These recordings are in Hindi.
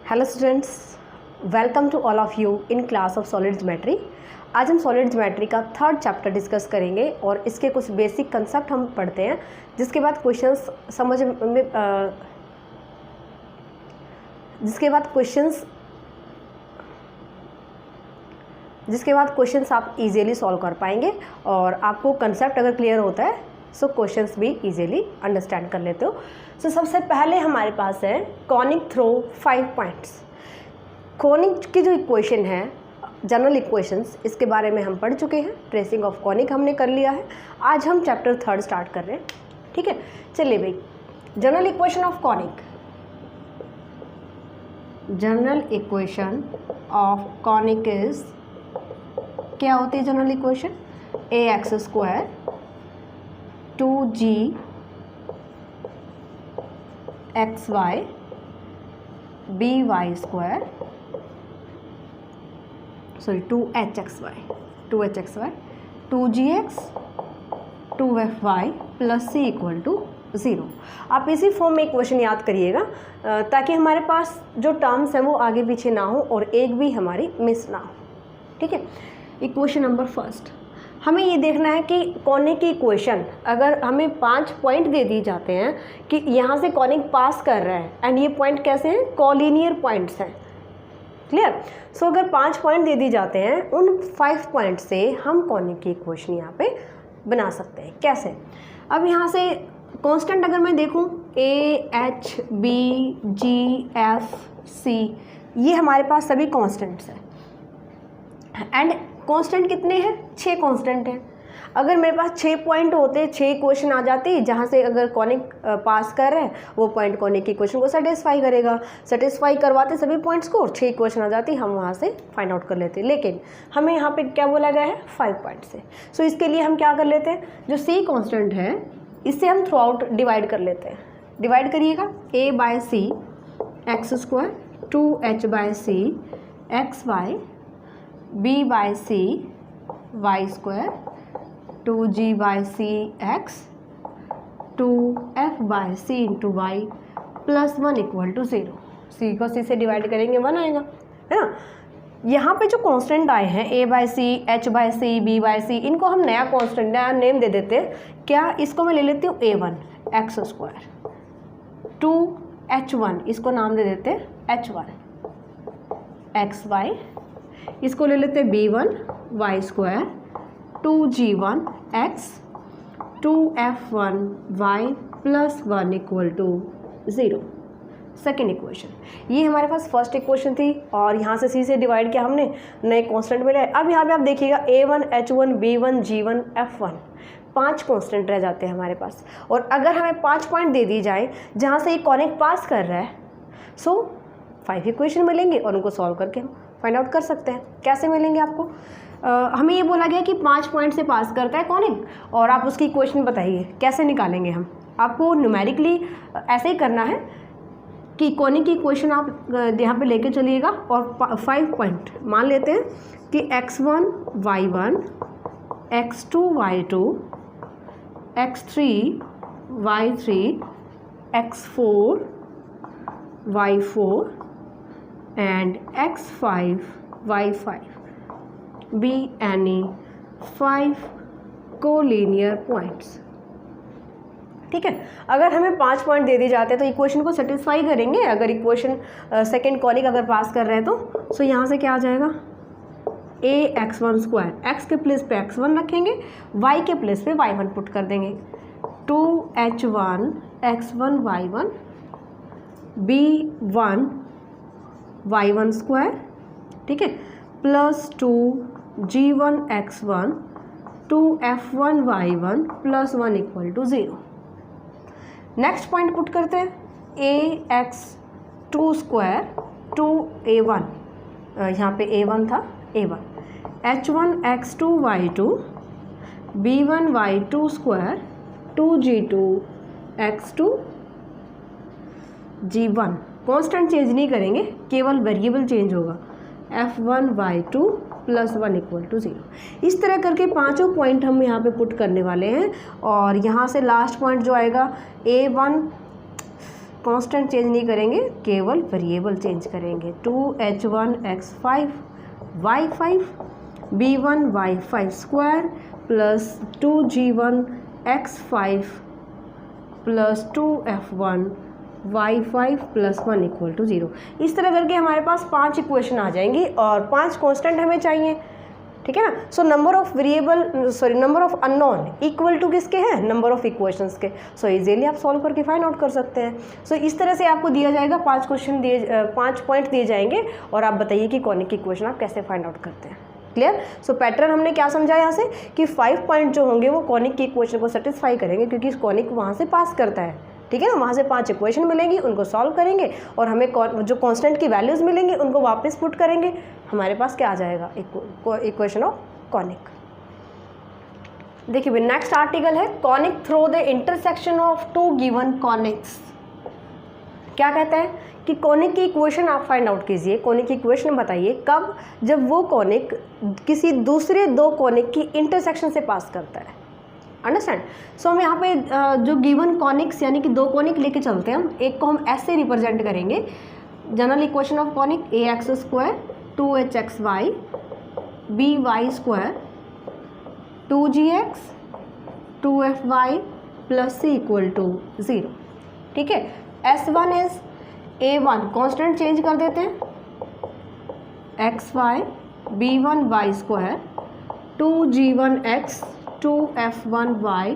Hello students, welcome to all of you in class of solid geometry. आज हम सॉलिड ज्योमेट्री का थर्ड चैप्टर डिस्कस करेंगे और इसके कुछ बेसिक कंसेप्ट हम पढ़ते हैं, जिसके बाद क्वेश्चंस समझ में जिसके बाद क्वेश्चंस आप इजीली सॉल्व कर पाएंगे और आपको कंसेप्ट अगर क्लियर होता है सो क्वेश्चंस भी इजीली अंडरस्टैंड कर लेते हो। सो सबसे पहले हमारे पास है कॉनिक थ्रो 5 पॉइंट्स। कॉनिक की जो इक्वेशन है, जनरल इक्वेशंस, इसके बारे में हम पढ़ चुके हैं। ट्रेसिंग ऑफ कॉनिक हमने कर लिया है। आज हम चैप्टर थर्ड स्टार्ट कर रहे हैं, ठीक है। चलिए भाई, general equation of conic. General equation of conic is, क्या होती है general equation? A x square 2g x Y b y square, sorry 2h x y 2gx 2fy plus c equal to 0। आप इसी फॉर्म में इक्वेशन याद करिएगा ताकि हमारे पास जो टर्म्स हैं वो आगे पीछे ना हो और एक भी हमारी मिस ना हो, ठीक है। इक्वेशन नंबर फर्स्ट, हमें ये देखना है कि कॉनिक की इक्वेशन, अगर हमें 5 पॉइंट दे दिए जाते हैं कि यहाँ से कॉनिक पास कर रहा है एंड ये पॉइंट कैसे हैं? कॉलिनियर पॉइंट्स हैं, क्लियर। सो अगर 5 पॉइंट दे दिए जाते हैं, उन 5 पॉइंट से हम कॉनिक की इक्वेशन यहाँ पे बना सकते हैं। कैसे? अब यहाँ से कांस्टेंट अगर मैं देखूँ, a h b g f c, ये हमारे पास सभी कांस्टेंट्स हैं एंड कांस्टेंट कितने हैं? 6 कांस्टेंट हैं। अगर मेरे पास 6 पॉइंट होते, 6 इक्वेशन आ जाती जहाँ से अगर कॉनिक पास कर रहे हैं, वो पॉइंट कॉनिक की इक्वेशन को सेटिस्फाई करेगा। सेटिस्फाई करवाते सभी पॉइंट्स को और 6 इक्वेशन आ जाती, हम वहाँ से फाइंड आउट कर लेते। लेकिन हमें यहाँ पे क्या बोला गया है? 5 पॉइंट से। सो इसके लिए हम क्या कर लेते हैं, जो सी कांस्टेंट है इससे हम थ्रू आउट डिवाइड कर लेते हैं। डिवाइड करिएगा, a by C X square 2h by C X Y B by C Y square 2g by C X 2f by C into Y plus 1 equal to 0। C को सी से डिवाइड करेंगे 1 आएगा, है ना। यहाँ पे जो कांस्टेंट आए हैं a by c h by c b by c, इनको हम नया कांस्टेंट, नया नेम दे देते हैं। क्या? इसको मैं ले लेती हूँ a1 एक्स स्क्वायर 2h1, इसको नाम दे देते हैं h1 एक्स वाई, इसको ले लेते हैं b1 y square 2g1 x 2f1 y plus 1 equal to 0। Second equation, ये हमारे पास फर्स्ट इक्वेशन थी और यहाँ से सी से डिवाइड किया हमने, नए कांस्टेंट मिले। अब यहाँ पे आप देखिएगा a1 h1 b1 g1 f1, 5 constant रह जाते हैं हमारे पास। और अगर हमें 5 पॉइंट दे दी जाए जहाँ से ये कॉनिक पास कर रहा है, सो 5 इक्वेशन मिलेंगे और उनको सॉल्व करके हम फाइंड आउट कर सकते हैं। कैसे मिलेंगे आपको? हमें ये बोला गया कि 5 पॉइंट से पास करता है कॉनिक और आप उसकी इक्वेशन बताइए, कैसे निकालेंगे हम? आपको न्यूमेरिकली ऐसे ही करना है कि कॉनिक की इक्वेशन आप यहाँ पे लेके चलिएगा और 5 पॉइंट मान लेते हैं कि x1 y1 x2 y2 x3 y3 x4 y4 and x5 y5 be any 5 collinear points, ठीक है। अगर हमें 5 पॉइंट दे दिए जाते हैं तो इक्वेशन को सेटिस्फाई करेंगे। अगर इक्वेशन सेकेंड कॉनिक अगर पास कर रहे हैं तो सो यहाँ से क्या आ जाएगा? a x1 स्क्वायर, x के प्लेस पे x1 रखेंगे, y के प्लेस पे y1 पुट कर देंगे, 2h1 x1 y1 b1 y1 square, ठीक है, plus 2g1 x1 2f1 y1 plus 1 equal to 0। Next point put करते हैं, ax2 स्क्वायर 2a1, यहाँ पे a1 था, a1 h1 x2 y2 b1 y2 square 2g2 x2 g1। Constant change नहीं करेंगे, केवल वेरिएबल चेंज होगा, f1 y2 plus 1 equal to 0। इस तरह करके 5 पॉइंट हम यहाँ पे पुट करने वाले हैं और यहाँ से लास्ट पॉइंट जो आएगा a1 कांस्टेंट चेंज नहीं करेंगे, केवल वेरिएबल चेंज करेंगे। 2h1 x5 y5 b1 y5 square plus 2g1 x5 plus 2f1 y5 plus 1 equal to 0। इस तरह करके हमारे पास 5 इक्वेशन आ जाएंगी और 5 कांस्टेंट हमें चाहिए, ठीक है ना। So number of unknown equal to किसके हैं, नंबर ऑफ इक्वेशंस के। सो इजीली आप सॉल्व करके फाइंड आउट कर सकते हैं। सो इस तरह से आपको दिया जाएगा 5 क्वेश्चन दिए, 5 पॉइंट दिए जाएंगे और आप बताइए कि कॉनिक की इक्वेशन आप कैसे फाइंड आउट करते हैं। क्लियर। सो पैटर्न हमने क्या समझा यहाँ से कि 5 पॉइंट जो होंगे वो कॉनिक की इक्वेशन को सेटिस्फाई करेंगे, क्योंकि कॉनिक वहाँ से पास करता है, ठीक है ना। वहाँ से 5 इक्वेशन मिलेंगी, उनको सॉल्व करेंगे और हमें जो कांस्टेंट की वैल्यूज़ मिलेंगी उनको वापस पुट करेंगे, हमारे पास क्या आ जाएगा, इक्वेशन ऑफ कॉनिक। देखिए नेक्स्ट आर्टिकल है conic through the intersection of 2 given conics. क्या कहते हैं कि कॉनिक की इक्वेशन आप फाइंड आउट कीजिए। कॉनिक की इक्वेशन बताइए कब, जब वो कॉनिक किसी दूसरे 2 कॉनिक की इंटरसेक्शन से पास करता है। अंडरस्टैंड। सो हम यहाँ पे जो गिवन कॉनिक्स यानी कि 2 कॉनिक लेके चलते हैं हम, एक को हम ऐसे रिप्रेजेंट करेंगे। General equation of conic ax square 2hxy by square 2gx 2fy plus c equal to 0, ठीक है। S1 is a1 constant change कर देते हैं xy b1 y square 2g1x 2f1y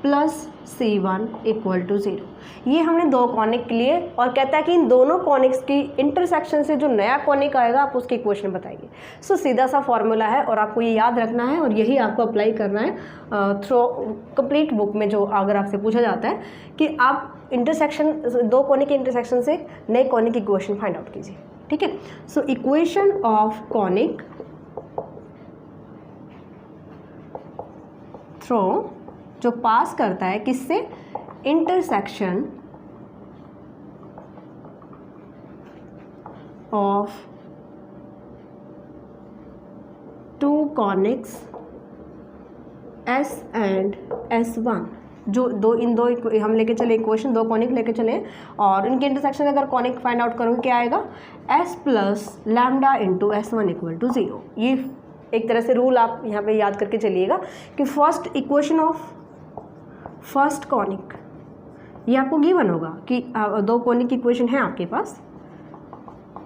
plus c1 equal to 0। ये हमने 2 कॉनिक के लिए, और कहता है कि इन दोनों कॉनिक्स की इंटरसेक्शन से जो नया कॉनिक आएगा आप उसकी इक्वेशन बताइए। सो सीधा सा फॉर्मूला है और आपको ये याद रखना है और यही आपको अप्लाई करना है थ्रू कंप्लीट बुक में। जो अगर आपसे पूछा जाता है कि आप इंटरसेक्शन 2 कॉनिक के इंटरसेक्शन से नए कॉनिक की इक्वेशन फाइंड आउट कीजिए, ठीक है। So equation of conic through जो पास करता है किससे, intersection of 2 conics S and S1। जो इन दो हम लेके चले इक्वेशन, 2 कॉनिक लेके चले और इनके इंटरसेक्शन अगर कॉनिक फाइंड आउट करोगे क्या आएगा, S plus lambda into S1 equal to 0। ये एक तरह से रूल आप यहाँ पे याद करके चलिएगा कि first equation of first conic, ये आपको गिवन होगा कि 2 कॉनिक की इक्वेशन है आपके पास,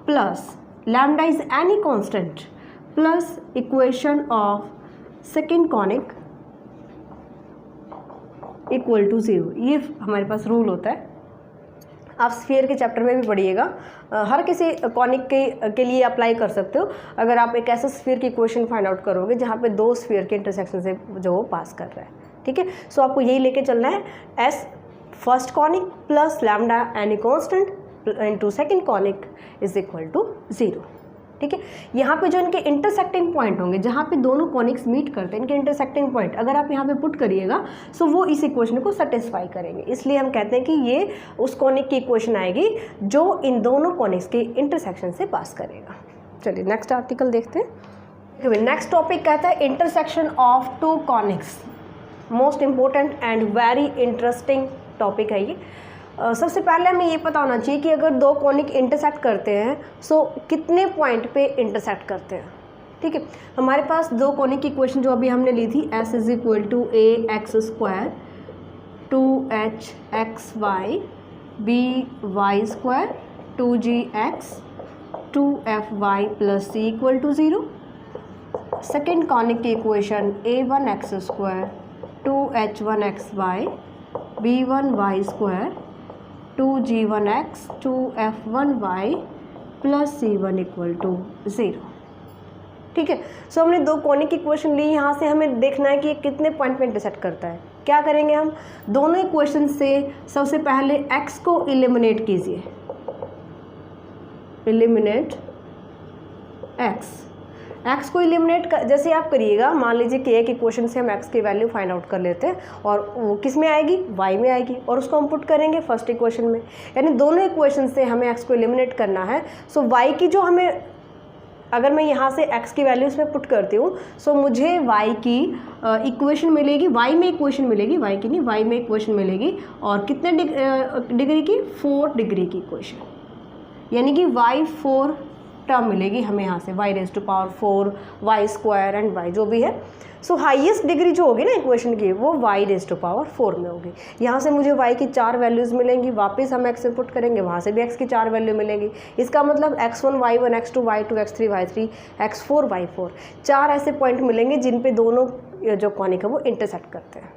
plus lambda is any constant plus equation of second conic equal to 0। ये हमारे पास रूल होता है। आप स्फीयर के चैप्टर में भी पढ़िएगा, हर किसी कॉनिक के लिए अप्लाई कर सकते हो। अगर आप एक ऐसा स्फीयर की इक्वेशन फाइंड आउट करोगे जहाँ पे 2 स्फीयर के इंटरसेक्शन से जो वो पास कर रहा है, ठीक है। सो आपको यही लेके चलना है, S first conic plus lambda any constant into second conic is equal to 0, ठीक है। यहाँ पे जो इनके इंटरसेक्टिंग पॉइंट होंगे, जहाँ पे दोनों कॉनिक्स मीट करते हैं, इनके इंटरसेक्टिंग पॉइंट अगर आप यहाँ पे पुट करिएगा सो वो इस इक्वेशन को सेटिस्फाई करेंगे। इसलिए हम कहते हैं कि ये उस कॉनिक की इक्वेशन आएगी जो इन दोनों कॉनिक्स के इंटरसेक्शन से पास करेगा। चलिए नेक्स्ट आर्टिकल देखते हैं। नेक्स्ट टॉपिक कहता है intersection of 2 conics. Most important and very interesting topic है ये। सबसे पहले हमें ये पता होना चाहिए कि अगर 2 कॉनिक इंटरसेक्ट करते हैं सो कितने पॉइंट पे इंटरसेक्ट करते हैं, ठीक है। हमारे पास 2 कॉनिक की इक्वेशन जो अभी हमने ली थी, s is equal to ax square 2hxy by square 2gx 2fy plus c equal to 0। Second conic की equation a1x square 2h1xy b1y square 2g1x 2f1y plus c1 equal to 0, ठीक है। सो हमने 2 कॉनिक की इक्वेशन ली, यहाँ से हमें देखना है कि ये कितने पॉइंट पे इंटरसेक्ट करता है। क्या करेंगे हम, दोनों इक्वेशन से सबसे पहले x को एलिमिनेट कीजिए, एलिमिनेट x को एलिमिनेट जैसे आप करिएगा, मान लीजिए कि एक इक्वेशन से हम x की वैल्यू फाइंड आउट कर लेते हैं और वो किस में आएगी, y में आएगी, और उसको हम पुट करेंगे फर्स्ट इक्वेशन में। यानी दोनों इक्वेशन से हमें x को एलिमिनेट करना है। सो y की जो हमें अगर मैं यहाँ से x की वैल्यू इसमें पुट करती हूँ सो मुझे y की इक्वेशन मिलेगी, y में इक्वेशन मिलेगी, y की नहीं y में इक्वेशन मिलेगी, और कितने डिग्री की, 4 डिग्री की इक्वेशन, यानी कि y4 टर्म मिलेगी हमें यहाँ से, y⁴, y² एंड y जो भी है। सो हाईएस्ट डिग्री जो होगी ना इक्वेशन की वो y⁴ में होगी। यहाँ से मुझे y की 4 वैल्यूज़ मिलेंगी, वापस हम x पुट करेंगे, वहाँ से भी x की 4 वैल्यू मिलेंगी। इसका मतलब x1 y1 x2 y2 x3 y3 x4 y4 4 ऐसे पॉइंट मिलेंगे जिन पे दोनों जो कॉनिक है वो इंटरसेक्ट करते हैं।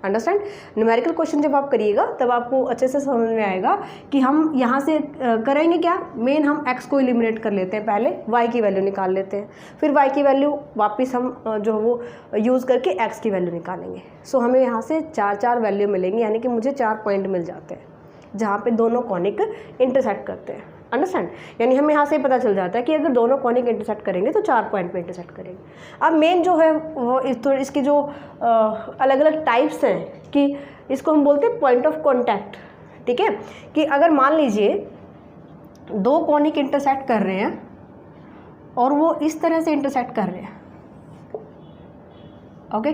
अंडरस्टैंड? न्यूमेरिकल क्वेश्चन जब आप करिएगा तब आपको अच्छे से समझ में आएगा कि हम यहाँ से करेंगे क्या, मेन हम x को एलिमिनेट कर लेते हैं, पहले y की वैल्यू निकाल लेते हैं, फिर y की वैल्यू वापस हम जो वो यूज़ करके x की वैल्यू निकालेंगे। सो हमें यहाँ से 4 वैल्यू मिलेंगी, यानी कि मुझे 4 पॉइंट मिल जाते हैं जहाँ पे दोनों कॉनिक इंटरसेक्ट करते हैं। अंडरस्टैंड? यानी हमें यहाँ से पता चल जाता है कि अगर दोनों कॉनिक इंटरसेक्ट करेंगे तो 4 पॉइंट पे इंटरसेक्ट करेंगे। अब मेन जो है वो इसकी जो अलग अलग टाइप्स हैं कि इसको हम बोलते हैं पॉइंट ऑफ कॉन्टैक्ट। ठीक है, कि अगर मान लीजिए 2 कॉनिक इंटरसेक्ट कर रहे हैं और वो इस तरह से इंटरसेक्ट कर रहे हैं, ओके,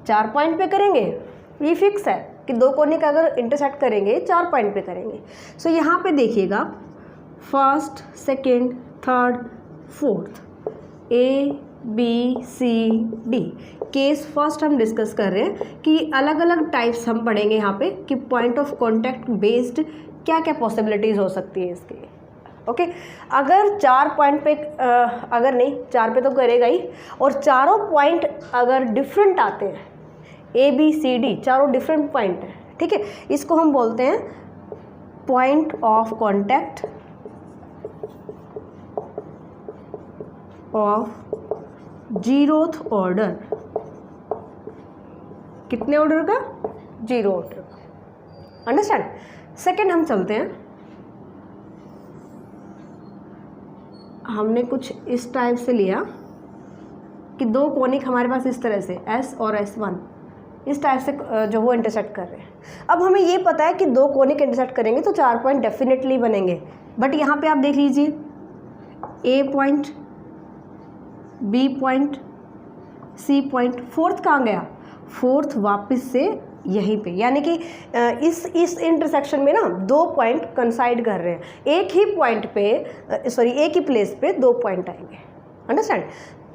4 पॉइंट पे करेंगे, ये फिक्स है कि 2 कॉनिक अगर इंटरसेक्ट करेंगे 4 पॉइंट पे करेंगे। सो यहाँ पे देखिएगा first, second, third, fourth, A B C D case first हम डिस्कस कर रहे हैं कि अलग अलग टाइप्स हम पढ़ेंगे यहाँ पे कि पॉइंट ऑफ कॉन्टैक्ट बेस्ड क्या क्या पॉसिबिलिटीज़ हो सकती है इसके। ओके, अगर 4 पॉइंट पे अगर नहीं 4 पे तो करेगा ही, और चारों पॉइंट अगर डिफरेंट आते हैं, A B C D चारों डिफरेंट पॉइंट हैं, ठीक है, इसको हम बोलते हैं point of contact of 0th order. कितने ऑर्डर का? 0 ऑर्डर का। अंडरस्टैंड? सेकेंड हम चलते हैं, हमने कुछ इस टाइप से लिया कि 2 कॉनिक हमारे पास इस तरह से S और S1 इस टाइप से जो वो इंटरसेक्ट कर रहे हैं। अब हमें ये पता है कि 2 कॉनिक इंटरसेक्ट करेंगे तो 4 पॉइंट डेफिनेटली बनेंगे, बट यहाँ पे आप देख लीजिए A point, B point, C point, fourth कहाँ गया? फोर्थ वापस से यहीं पे, यानी कि इस इंटरसेक्शन में ना 2 पॉइंट कंसाइड कर रहे हैं, एक ही पॉइंट पे एक ही प्लेस पे 2 पॉइंट आएंगे। अंडरस्टैंड?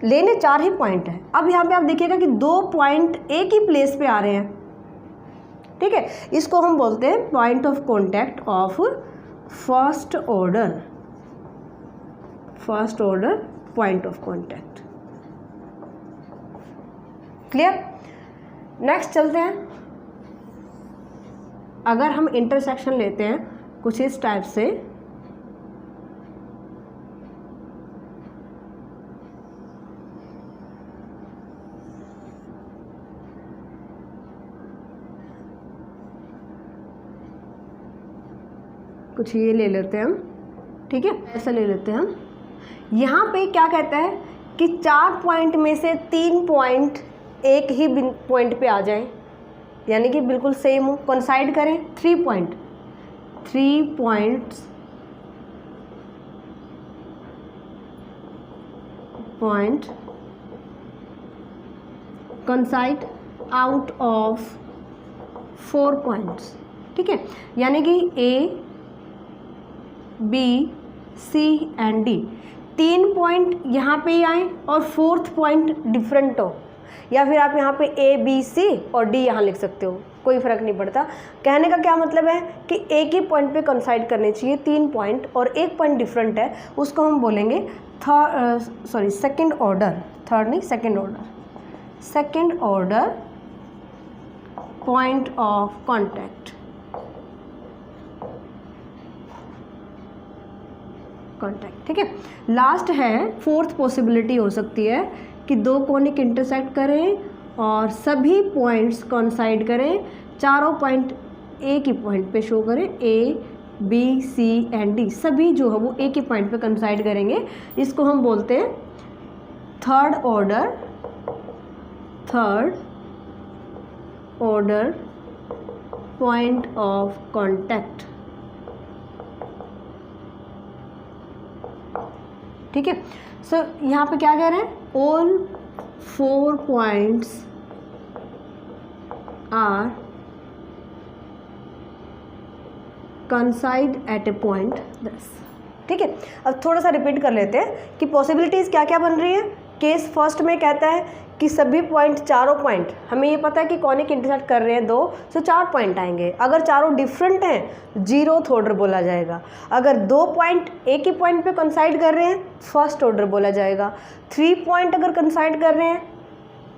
लेने 4 ही पॉइंट है। अब यहाँ पे आप देखिएगा कि 2 पॉइंट एक ही प्लेस पे आ रहे हैं, ठीक है, इसको हम बोलते हैं point of contact of first order point of contact. Clear? Next चलते हैं, अगर हम इंटरसेक्शन लेते हैं कुछ इस टाइप से, कुछ ये ले लेते हैं हम, ठीक है, ऐसा ले लेते हैं हम। यहाँ पे क्या कहता है कि 4 पॉइंट में से 3 पॉइंट एक ही पॉइंट पे आ जाएं, यानी कि बिल्कुल सेम हो, कंसाइड करें। 3 पॉइंट कंसाइड आउट ऑफ 4 पॉइंट्स, ठीक है, यानी कि A B C and D 3 point यहाँ पे ही आए और 4th पॉइंट डिफरेंट हो, या फिर आप यहाँ पे A B C और D यहाँ लिख सकते हो, कोई फ़र्क नहीं पड़ता। कहने का क्या मतलब है कि एक ही पॉइंट पे कंसाइड करने चाहिए 3 पॉइंट, और एक पॉइंट डिफरेंट है, उसको हम बोलेंगे सेकंड ऑर्डर, थर्ड नहीं second order point of contact. ठीक है, लास्ट है 4th पॉसिबिलिटी हो सकती है कि 2 कॉनिक इंटरसेक्ट करें और सभी पॉइंट्स कंसाइड करें, चारों पॉइंट एक ही पॉइंट पे शो करें, A B C and D सभी जो है वो एक ही पॉइंट पे कंसाइड करेंगे। इसको हम बोलते हैं third order point of contact. ठीक है। सो यहाँ पे क्या कह रहे हैं, all 4 points are coincide at a point this. ठीक है, अब थोड़ा सा रिपीट कर लेते हैं कि पॉसिबिलिटीज़ क्या क्या बन रही है। केस फर्स्ट में कहता है कि सभी पॉइंट, चारों पॉइंट, हमें ये पता है कि कॉनिक इंटरसेक्ट कर रहे हैं 2, तो 4 पॉइंट आएंगे। अगर चारों डिफरेंट हैं, जीरोथ ऑर्डर बोला जाएगा। अगर 2 पॉइंट एक ही पॉइंट पे कंसाइड कर रहे हैं, फर्स्ट ऑर्डर बोला जाएगा। 3 पॉइंट अगर कंसाइड कर रहे हैं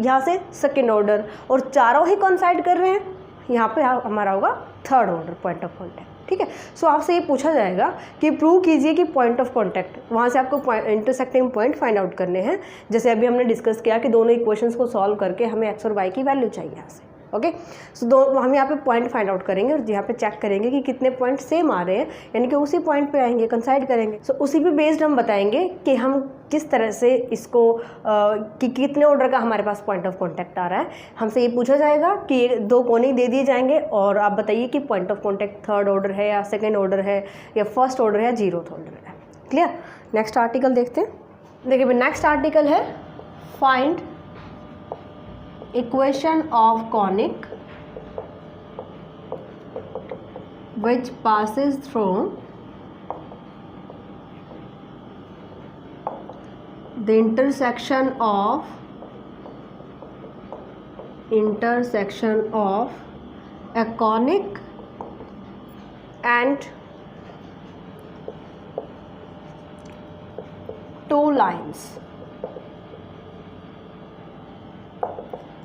यहाँ से, सेकेंड ऑर्डर। और चारों ही कंसाइड कर रहे हैं, यहाँ पे हमारा होगा third order point of contact. ठीक है, सो आपसे ये पूछा जाएगा कि प्रूव कीजिए कि पॉइंट ऑफ कॉन्टैक्ट, वहाँ से आपको इंटरसेक्टिंग पॉइंट फाइंड आउट करने हैं। जैसे अभी हमने डिस्कस किया कि दोनों इक्वेशंस को सॉल्व करके हमें एक्स और वाई की वैल्यू चाहिए यहाँ से। ओके, सो हम यहाँ पे पॉइंट फाइंड आउट करेंगे और यहाँ पे चेक करेंगे कि कितने पॉइंट सेम आ रहे हैं, यानी कि उसी पॉइंट पे आएंगे, कंसाइड करेंगे। सो उसी पे बेस्ड हम बताएंगे कि हम किस तरह से इसको कि कितने ऑर्डर का हमारे पास पॉइंट ऑफ कॉन्टैक्ट आ रहा है। हमसे ये पूछा जाएगा कि 2 कॉनिक दे दिए जाएंगे और आप बताइए कि point of contact third order है या सेकेंड ऑर्डर है या फर्स्ट ऑर्डर है या जीरोथ ऑर्डर है। क्लियर। नेक्स्ट आर्टिकल देखते हैं। देखिए भाई, नेक्स्ट आर्टिकल है find equation of conic which passes through the intersection of a conic and 2 lines।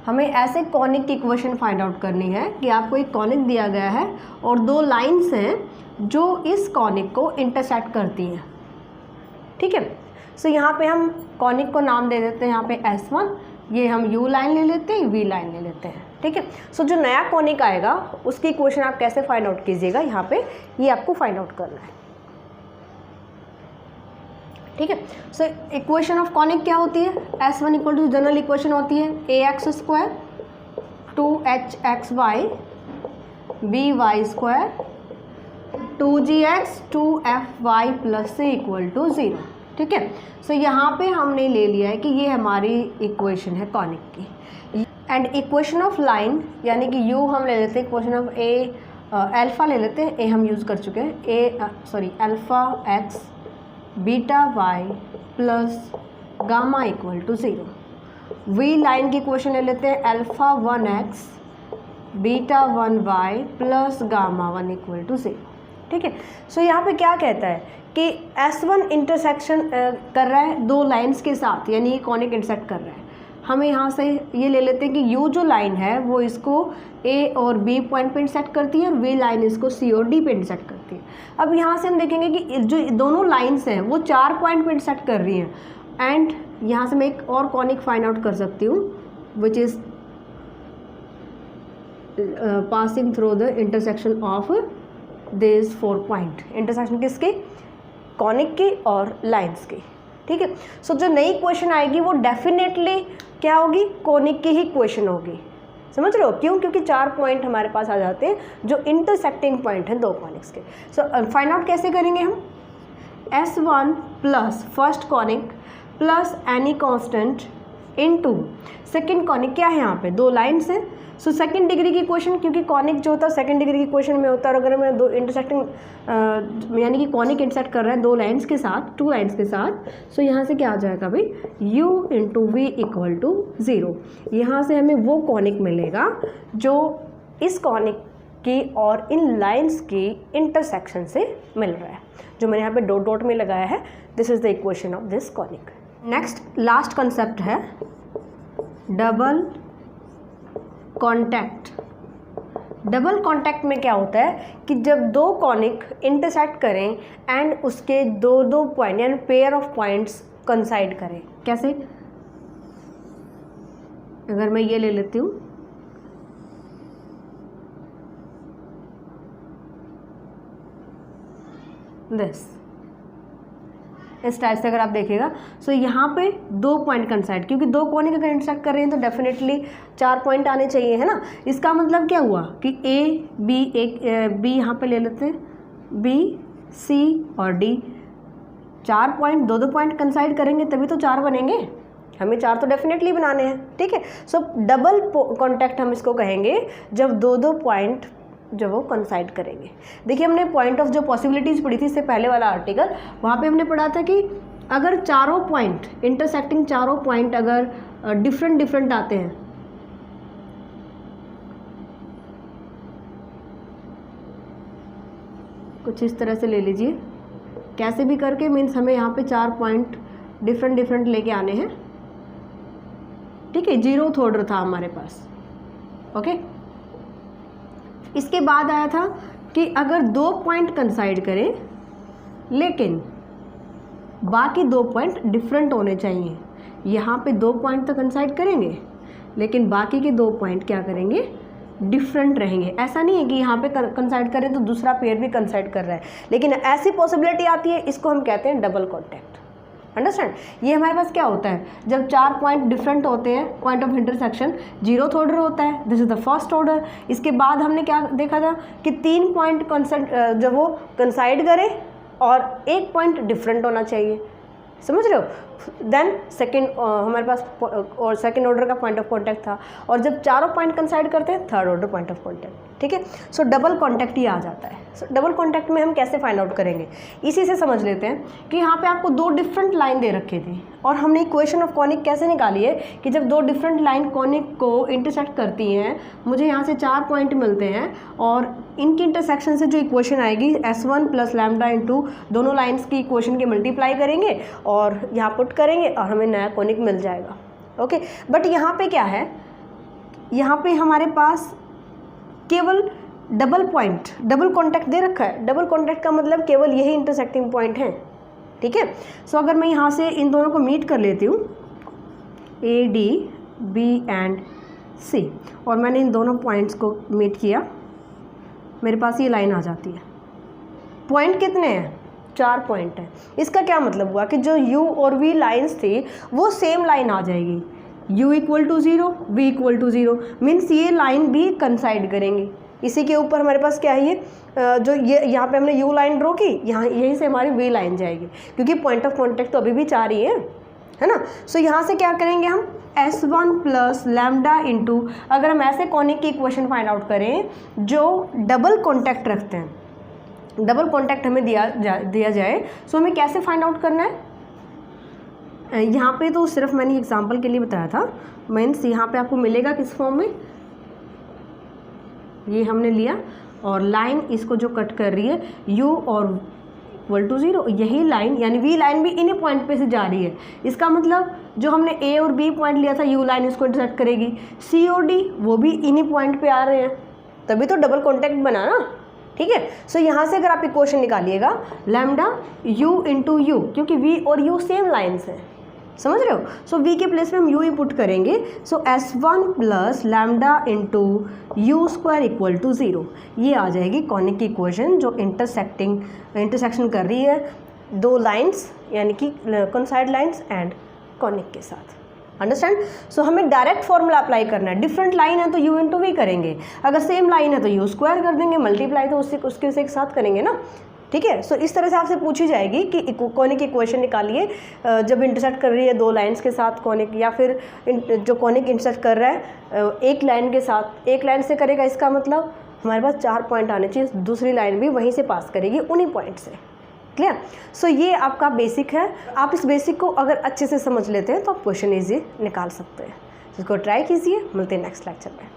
हमें ऐसे कॉनिक की इक्वेशन फाइंड आउट करनी है कि आपको एक कॉनिक दिया गया है और 2 लाइंस हैं जो इस कॉनिक को इंटरसेक्ट करती हैं। ठीक है, सो यहाँ पे हम कॉनिक को नाम दे देते हैं यहाँ पे S1, ये हम U लाइन ले लेते हैं, V लाइन ले लेते हैं। ठीक है, सो जो नया कॉनिक आएगा उसकी इक्वेशन आप कैसे फाइंड आउट कीजिएगा, यहाँ पे ये आपको फाइंड आउट करना है। ठीक है, सो इक्वेशन ऑफ कॉनिक क्या होती है, S1 equal to general equation होती है ax² 2hxy by² 2gx 2fy plus c equal to 0। ठीक है, सो यहाँ पे हमने ले लिया है कि ये हमारी इक्वेशन है कॉनिक की। एंड इक्वेशन ऑफ लाइन यानी कि u हम ले लेते हैं, इक्वेशन ऑफ अल्फ़ा ले लेते हैं, a हम यूज़ कर चुके हैं, alpha x beta y plus gamma equal to 0। V line की इक्वेशन ले लेते हैं, alpha 1x beta 1y plus gamma 1 equal to 0। ठीक है, सो यहाँ पे क्या कहता है कि S1 इंटरसेक्शन कर रहा है 2 लाइंस के साथ, यानी ये कॉनिक इंटरसेक्ट कर रहा है। हमें यहाँ से ये ले लेते हैं कि U जो लाइन है वो इसको A और B पॉइंट पे इंटरसेक्ट करती है और V लाइन इसको C और D पे इंटरसेक्ट करती है। अब यहाँ से हम देखेंगे कि जो दोनों लाइंस हैं वो 4 पॉइंट पे इंटरसेक्ट कर रही हैं। एंड यहाँ से मैं एक और कॉनिक फाइंड आउट कर सकती हूँ which is passing through the intersection of this 4 point. Intersection किसके, कॉनिक की और लाइन्स की। ठीक है, सो जो नई इक्वेशन आएगी वो डेफिनेटली क्या होगी, कॉनिक की ही इक्वेशन होगी। समझ रहे हो क्यों, क्योंकि 4 पॉइंट हमारे पास आ जाते हैं जो इंटरसेक्टिंग पॉइंट हैं 2 कॉनिक्स के। सो फाइंड आउट कैसे करेंगे हम, S1 plus first conic plus any constant into second conic. क्या है यहाँ पे 2 लाइन्स हैं, सो सेकंड डिग्री की इक्वेशन, क्योंकि कॉनिक जो होता है सेकंड डिग्री की इक्वेशन में होता है। और अगर मैं 2 इंटरसेक्टिंग यानी कि कॉनिक इंटरसेक्ट कर रहा है 2 लाइन्स के साथ, 2 लाइन्स के साथ, सो यहाँ से क्या आ जाएगा भाई, u into v equal to 0। यहाँ से हमें वो कॉनिक मिलेगा जो इस कॉनिक की और इन लाइन्स की इंटरसेक्शन से मिल रहा है, जो मैंने यहाँ पे डॉट डॉट में लगाया है। This is the equation of this conic. Next last concept है डबल कॉन्टैक्ट। डबल कॉन्टैक्ट में क्या होता है कि जब 2 कॉनिक इंटरसेक्ट करें एंड उसके 2 पॉइंट यानी पेयर ऑफ पॉइंट्स कंसाइड करें। कैसे, अगर मैं ये ले लेती हूँ, दिस इस टाइप से अगर आप देखिएगा, सो यहाँ पे 2 पॉइंट कंसाइड, क्योंकि 2 कॉनिक अगर इंटरसेक्ट कर रहे हैं तो डेफिनेटली 4 पॉइंट आने चाहिए, है ना। इसका मतलब क्या हुआ कि A B एक B यहाँ पे ले लेते हैं, B C और D 4 पॉइंट, 2-2 पॉइंट कंसाइड करेंगे तभी तो 4 बनेंगे, हमें 4 तो डेफिनेटली बनाने हैं, ठीक है। सो डबल कॉन्टैक्ट हम इसको कहेंगे जब 2-2 पॉइंट जब वो कंसाइड करेंगे। देखिए हमने पॉइंट ऑफ जो पॉसिबिलिटीज़ पढ़ी थी इससे पहले वाला आर्टिकल, वहाँ पे हमने पढ़ा था कि अगर चारों पॉइंट इंटरसेक्टिंग चारों पॉइंट अगर डिफरेंट आते हैं, कुछ इस तरह से ले लीजिए, कैसे भी करके मीन्स हमें यहाँ पे 4 पॉइंट डिफरेंट लेके आने हैं, ठीक है। 0th ऑर्डर था हमारे पास, ओके। इसके बाद आया था कि अगर 2 पॉइंट कंसाइड करें लेकिन बाकी 2 पॉइंट डिफरेंट होने चाहिए। यहाँ पे 2 पॉइंट तो कंसाइड करेंगे लेकिन बाकी के 2 पॉइंट क्या करेंगे, डिफरेंट रहेंगे। ऐसा नहीं है कि यहाँ पे कंसाइड करें तो दूसरा पेयर भी कंसाइड कर रहा है, लेकिन ऐसी पॉसिबिलिटी आती है, इसको हम कहते हैं डबल कॉन्टैक्ट। अंडरस्टैंड? ये हमारे पास क्या होता है, जब 4 पॉइंट डिफरेंट होते हैं, point of intersection 0th order होता है, this is the first order. इसके बाद हमने क्या देखा था कि 3 पॉइंट जब वो कंसाइड करें और 1 पॉइंट डिफरेंट होना चाहिए, समझ रहे हो। देन सेकेंड हमारे पास और सेकेंड ऑर्डर का पॉइंट ऑफ कॉन्टैक्ट था, और जब चारों पॉइंट कंसाइड करते हैं 3rd order point of contact, ठीक है। सो डबल कॉन्टैक्ट ही आ जाता है। सो डबल कॉन्टैक्ट में हम कैसे फाइंड आउट करेंगे, इसी से समझ लेते हैं कि यहाँ पे आपको 2 डिफरेंट लाइन दे रखी थी और हमने इक्वेशन ऑफ कॉनिक कैसे निकाली है कि जब 2 डिफरेंट लाइन कॉनिक को इंटरसेक्ट करती हैं, मुझे यहाँ से 4 पॉइंट मिलते हैं और इनकी इंटरसेक्शन से जो इक्वेशन आएगी S1 + लैम्डा × दोनों लाइन्स की इक्वेशन के मल्टीप्लाई करेंगे और यहाँ पुट करेंगे और हमें नया कॉनिक मिल जाएगा, ओके। बट यहाँ पे क्या है, यहाँ पे हमारे पास केवल डबल कॉन्टैक्ट दे रखा है। डबल कॉन्टैक्ट का मतलब केवल यही इंटरसेक्टिंग पॉइंट है, ठीक है। सो अगर मैं यहाँ से इन दोनों को मीट कर लेती हूँ AD B एंड C और मैंने इन दोनों पॉइंट्स को मीट किया, मेरे पास ये लाइन आ जाती है। पॉइंट कितने हैं, 4 पॉइंट है। इसका क्या मतलब हुआ कि जो U और V लाइन्स थी वो सेम लाइन आ जाएगी, U = 0 V = 0, मीन्स ये लाइन भी कंसाइड करेंगी। इसी के ऊपर हमारे पास क्या है, ये जो ये यहाँ पे हमने U लाइन ड्रॉ की, यहाँ यहीं से हमारी V लाइन जाएगी, क्योंकि पॉइंट ऑफ कॉन्टैक्ट तो अभी भी 4 ही है ना। सो यहाँ से क्या करेंगे हम, S1 + लैम्डा × अगर हम ऐसे कॉनिक की इक्वेशन फाइंड आउट करें जो डबल कॉन्टैक्ट रखते हैं, डबल कॉन्टैक्ट हमें दिया जाए, सो हमें कैसे फाइंड आउट करना है। यहाँ पे तो सिर्फ मैंने एग्जांपल के लिए बताया था, मीन्स यहाँ पे आपको मिलेगा किस फॉर्म में, ये हमने लिया और लाइन इसको जो कट कर रही है U और = 0, यही लाइन यानी V लाइन भी इन्हीं पॉइंट पे से जा रही है। इसका मतलब जो हमने A और B पॉइंट लिया था, U लाइन इसको इंटरसेक्ट करेगी, C और D वो भी इन्हीं पॉइंट पे आ रहे हैं, तभी तो डबल कॉन्टैक्ट बना ना, ठीक है। सो यहाँ से अगर आप इक्वेशन निकालिएगा लैम्डा U × U, क्योंकि V और U सेम लाइन्स हैं, समझ रहे हो। सो V के प्लेस में हम U ही पुट करेंगे, सो S1 + लैम्डा × U² = 0, ये आ जाएगी कॉनिक की इक्वेशन जो इंटरसेक्शन कर रही है 2 लाइन्स यानी कि कंसाइड लाइन्स एंड कॉनिक के साथ। अंडरस्टैंड? सो हमें डायरेक्ट फॉर्मूला अप्लाई करना है। डिफरेंट लाइन है तो U × V करेंगे, अगर सेम लाइन है तो U² कर देंगे, मल्टीप्लाई तो उसके एक साथ करेंगे ना, ठीक है। सो इस तरह से आपसे पूछी जाएगी कि कॉनिक इक्वेशन निकालिए जब इंटरसेक्ट कर रही है 2 लाइन्स के साथ कॉनिक, या फिर जो कॉनिक इंटरसेक्ट कर रहा है एक लाइन के साथ, एक लाइन से करेगा, इसका मतलब हमारे पास 4 पॉइंट आने चाहिए, दूसरी लाइन भी वहीं से पास करेगी उन्हीं पॉइंट से। क्लियर? सो ये आपका बेसिक है। आप इस बेसिक को अगर अच्छे से समझ लेते हैं तो आप क्वेश्चन ईजी निकाल सकते हैं। इसको ट्राई कीजिए, मिलते हैं नेक्स्ट लेक्चर में।